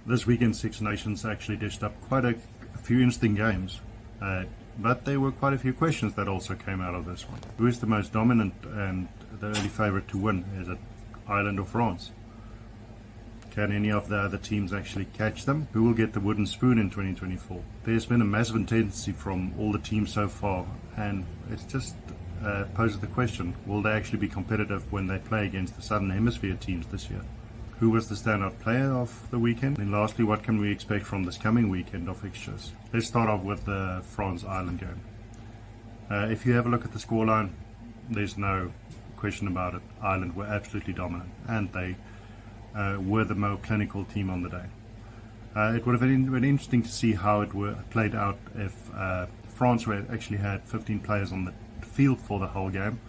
This weekend Six Nations actually dished up quite a few interesting games, but there were quite a few questions that also came out of this one. Who is the most dominant and the early favourite to win? Is it Ireland or France? Can any of the other teams actually catch them? Who will get the wooden spoon in 2024? There's been a massive intensity from all the teams so far, and it's just poses the question, will they actually be competitive when they play against the Southern Hemisphere teams this year? Who was the standout player of the weekend? And lastly, what can we expect from this coming weekend of fixtures? Let's start off with the France-Ireland game. If you have a look at the scoreline, there's no question about it. Ireland were absolutely dominant, and they were the more clinical team on the day. It would have been interesting to see how it played out if France actually had 15 players on the field for the whole game,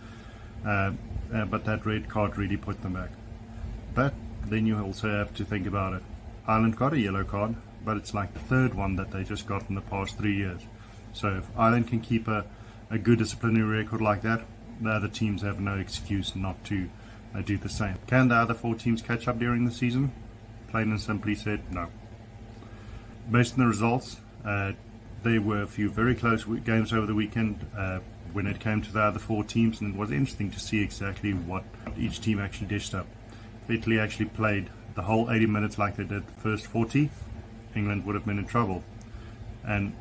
but that red card really put them back. But then you also have to think about it. Ireland got a yellow card, but it's like the third one that they just got in the past 3 years. So if Ireland can keep a good disciplinary record like that, the other teams have no excuse not to do the same. Can the other 4 teams catch up during the season? Plain and simply said, no. Based on the results, there were a few very close games over the weekend when it came to the other 4 teams, and it was interesting to see exactly what each team actually dished up. If Italy actually played the whole 80 minutes like they did the first 40, England would have been in trouble. And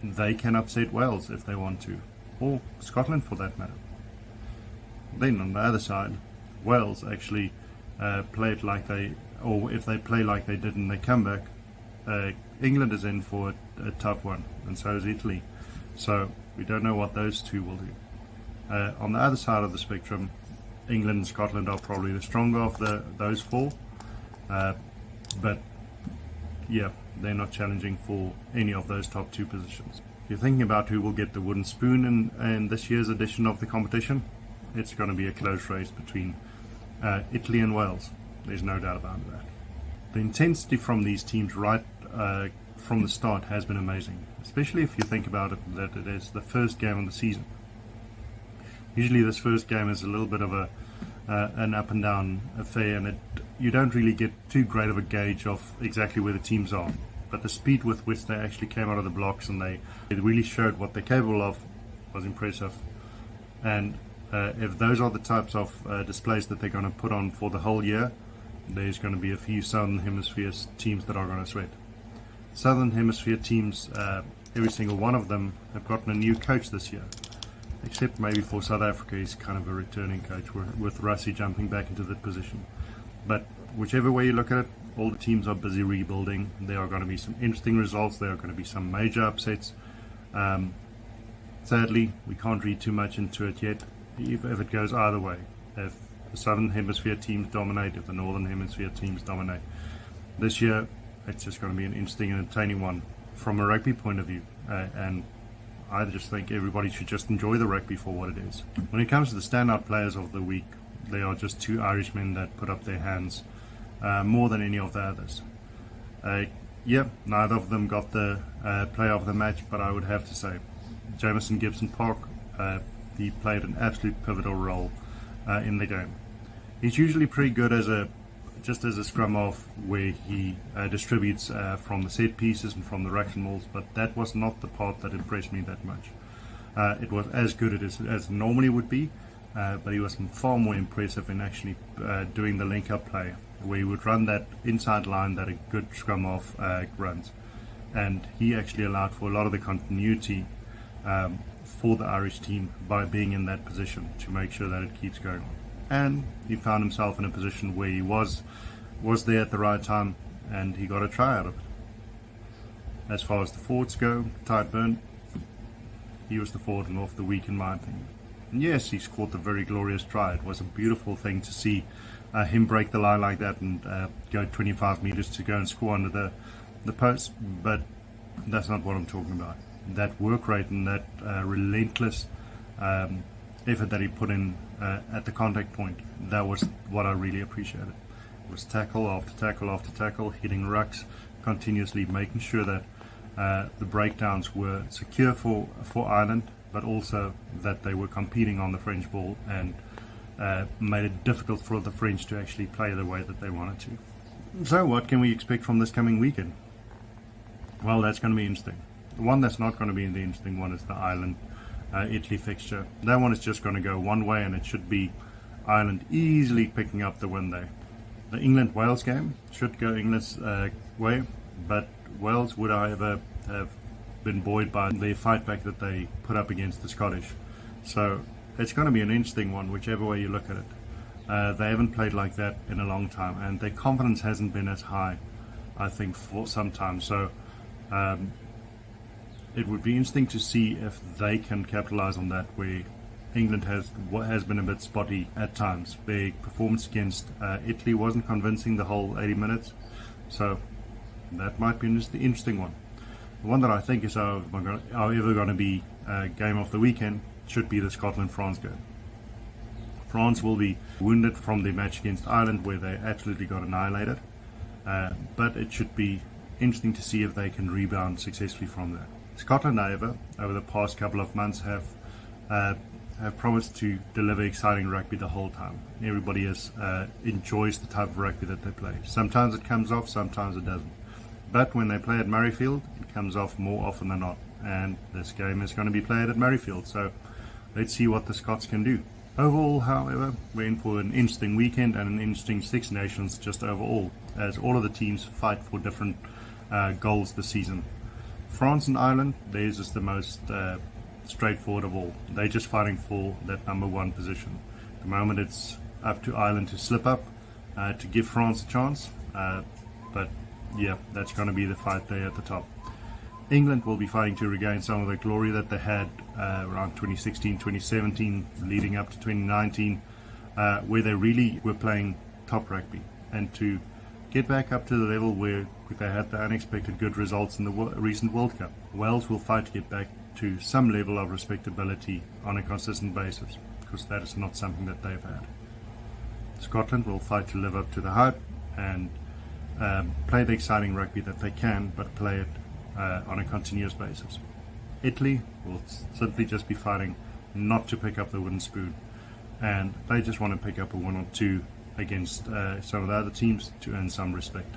they can upset Wales if they want to, or Scotland for that matter. Then on the other side, Wales actually played like or if they play like they did in their comeback, England is in for a tough one, and so is Italy. So we don't know what those two will do. On the other side of the spectrum, England and Scotland are probably the stronger of those 4, but yeah, they're not challenging for any of those top 2 positions. If you're thinking about who will get the wooden spoon in this year's edition of the competition, it's going to be a close race between Italy and Wales. There's no doubt about that. The intensity from these teams right from the start has been amazing, especially if you think about it that it is the first game of the season. Usually this first game is a little bit of an up and down affair, and you don't really get too great of a gauge of exactly where the teams are. But the speed with which they actually came out of the blocks and they really showed what they're capable of was impressive. And if those are the types of displays that they're going to put on for the whole year, there's going to be a few Southern Hemisphere teams that are going to sweat. Southern Hemisphere teams, every single one of them have gotten a new coach this year, except maybe for South Africa. He's kind of a returning coach with Rassie jumping back into that position. But whichever way you look at it, all the teams are busy rebuilding. There are going to be some interesting results. There are going to be some major upsets. Sadly, we can't read too much into it yet, if it goes either way. If the Southern Hemisphere teams dominate, if the Northern Hemisphere teams dominate. This year, it's just going to be an interesting and entertaining one from a rugby point of view. And I just think everybody should just enjoy the rugby for what it is. When it comes to the standout players of the week, they are just 2 Irishmen that put up their hands more than any of the others. Neither of them got the player of the match, but I would have to say Jamison Gibson-Park, he played an absolute pivotal role in the game. He's usually pretty good as a scrum half where he distributes from the set pieces and from the rucks and mauls, but that was not the part that impressed me that much. It was as good as normally would be, but he was far more impressive in actually doing the link-up play, where he would run that inside line that a good scrum half runs. And he actually allowed for a lot of the continuity for the Irish team by being in that position to make sure that it keeps going on. And he found himself in a position where he was there at the right time, and he got a try out of it. As far as the forwards go, Ty Byrne, he was the forward of the week in my opinion. And yes, he scored a very glorious try. It was a beautiful thing to see him break the line like that and go 25 meters to go and score under the post, but that's not what I'm talking about. That work rate and that relentless effort that he put in at the contact point, that was what I really appreciated. It was tackle after tackle after tackle, hitting rucks continuously, making sure that the breakdowns were secure for Ireland, but also that they were competing on the French ball and made it difficult for the French to actually play the way that they wanted to. So what can we expect from this coming weekend? Well, that's going to be interesting. The one that's not going to be the interesting one is the Ireland Italy fixture. That one is just going to go one way, and it should be Ireland easily picking up the win there. The England-Wales game should go England's way, but Wales would, however, have been buoyed by the fight back that they put up against the Scottish. So it's going to be an interesting one, whichever way you look at it. They haven't played like that in a long time, and their confidence hasn't been as high, I think, for some time. So it would be interesting to see if they can capitalize on that, where England has been a bit spotty at times. Their performance against Italy wasn't convincing the whole 80 minutes, so that might be an interesting one. The one that I think is however going to be game of the weekend should be the Scotland-France game. France will be wounded from the match against Ireland, where they absolutely got annihilated, but it should be interesting to see if they can rebound successfully from that. Scotland, however, over the past couple of months have promised to deliver exciting rugby the whole time. Everybody enjoys the type of rugby that they play. Sometimes it comes off, sometimes it doesn't. But when they play at Murrayfield, it comes off more often than not. And this game is going to be played at Murrayfield, so let's see what the Scots can do. Overall, however, we're in for an interesting weekend and an interesting Six Nations just overall, as all of the teams fight for different goals this season. France and Ireland, theirs is the most straightforward of all. They're just fighting for that number one position. At the moment, it's up to Ireland to slip up to give France a chance, but yeah, that's going to be the fight there at the top. England will be fighting to regain some of the glory that they had around 2016, 2017, leading up to 2019, where they really were playing top rugby, and to get back up to the level where they had the unexpected good results in the recent World Cup. Wales will fight to get back to some level of respectability on a consistent basis, because that is not something that they've had. Scotland will fight to live up to the hype and play the exciting rugby that they can, but play it on a continuous basis. Italy will simply just be fighting not to pick up the wooden spoon, and they just want to pick up a 1 or 2 against some of the other teams to earn some respect.